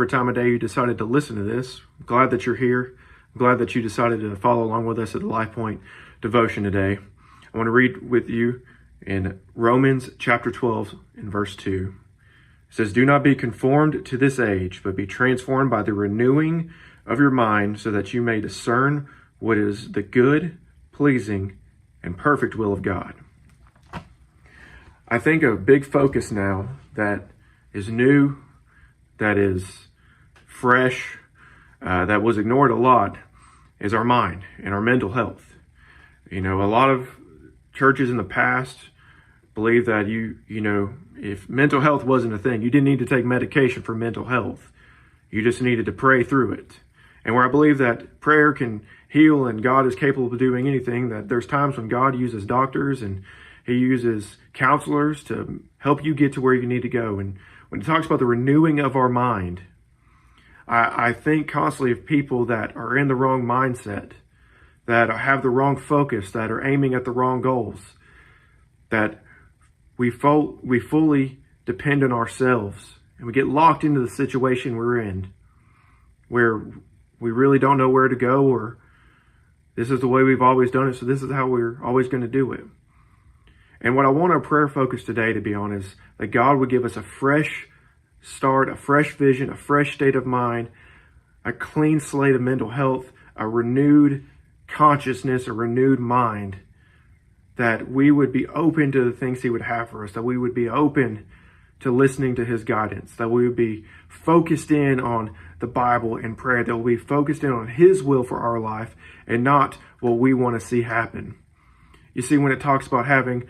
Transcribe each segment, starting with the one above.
whatever time of day you decided to listen to this. I'm glad that you're here. I'm glad that you decided to follow along with us at the Life Point devotion today. I want to read with you in Romans chapter 12 and verse 2. It says, "Do not be conformed to this age, but be transformed by the renewing of your mind, so that you may discern what is the good, pleasing, and perfect will of God." I think a big focus now that is new, that is fresh, that was ignored a lot, is our mind and our mental health. A lot of churches in the past believe that if mental health wasn't a thing, you didn't need to take medication for mental health. You just needed to pray through it. And where I believe that prayer can heal and God is capable of doing anything, that there's times when God uses doctors and he uses counselors to help you get to where you need to go. And when it talks about the renewing of our mind, I think constantly of people that are in the wrong mindset, that have the wrong focus, that are aiming at the wrong goals, that we fully depend on ourselves, and we get locked into the situation we're in, where we really don't know where to go, or this is the way we've always done it, so this is how we're always going to do it. And what I want our prayer focus today to be on is that God would give us a fresh start, a fresh vision, a fresh state of mind, a clean slate of mental health, a renewed consciousness, a renewed mind, that we would be open to the things he would have for us, that we would be open to listening to his guidance, that we would be focused in on the Bible and prayer, that we'll be focused in on his will for our life and not what we want to see happen. You see, when it talks about having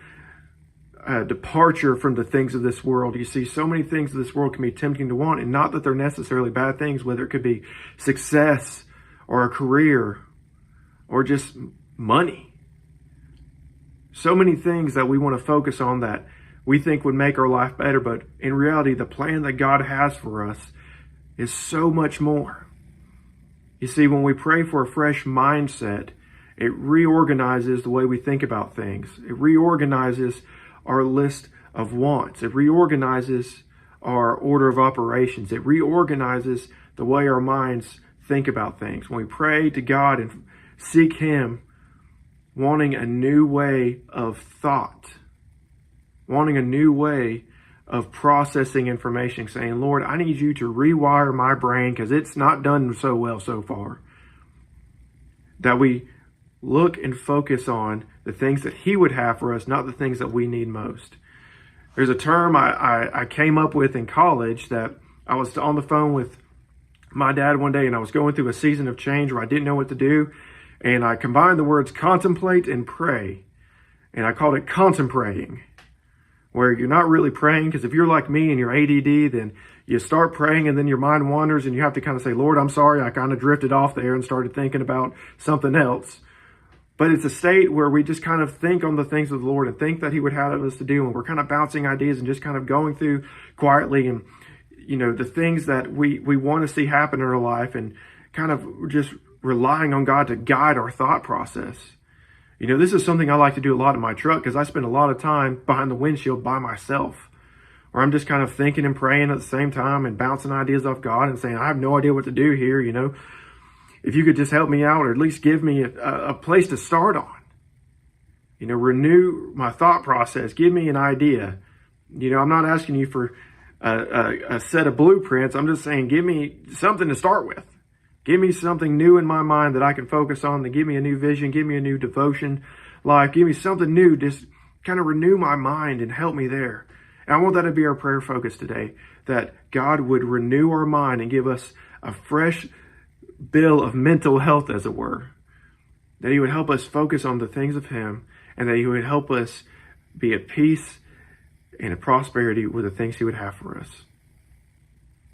a departure from the things of this world, you see so many things of this world can be tempting to want, and not that they're necessarily bad things, whether it could be success or a career or just money. So many things that we want to focus on that we think would make our life better, but in reality, the plan that God has for us is so much more. You see, when we pray for a fresh mindset, it reorganizes the way we think about things. It reorganizes our list of wants. It reorganizes our order of operations. It reorganizes the way our minds think about things. When we pray to God and seek him, wanting a new way of thought, wanting a new way of processing information, saying, Lord, I need you to rewire my brain because it's not done so well so far. That we look and focus on the things that he would have for us, not the things that we need most. There's a term I came up with in college that I was on the phone with my dad one day, and I was going through a season of change where I didn't know what to do. And I combined the words contemplate and pray. And I called it contemplating, where you're not really praying, because if you're like me and you're ADD, then you start praying and then your mind wanders and you have to kind of say, Lord, I'm sorry, I kind of drifted off there and started thinking about something else. But it's a state where we just kind of think on the things of the Lord and think that he would have us to do. And we're kind of bouncing ideas and just kind of going through quietly and, the things that we want to see happen in our life, and kind of just relying on God to guide our thought process. This is something I like to do a lot in my truck, because I spend a lot of time behind the windshield by myself, where I'm just kind of thinking and praying at the same time and bouncing ideas off God and saying, I have no idea what to do here, If you could just help me out, or at least give me a place to start on. Renew my thought process. Give me an idea. I'm not asking you for a set of blueprints. I'm just saying, give me something to start with. Give me something new in my mind that I can focus on, to give me a new vision, give me a new devotion life, give me something new, just kind of renew my mind and help me there. And I want that to be our prayer focus today, that God would renew our mind and give us a fresh bill of mental health, as it were, that he would help us focus on the things of him, and that he would help us be at peace and at prosperity with the things he would have for us.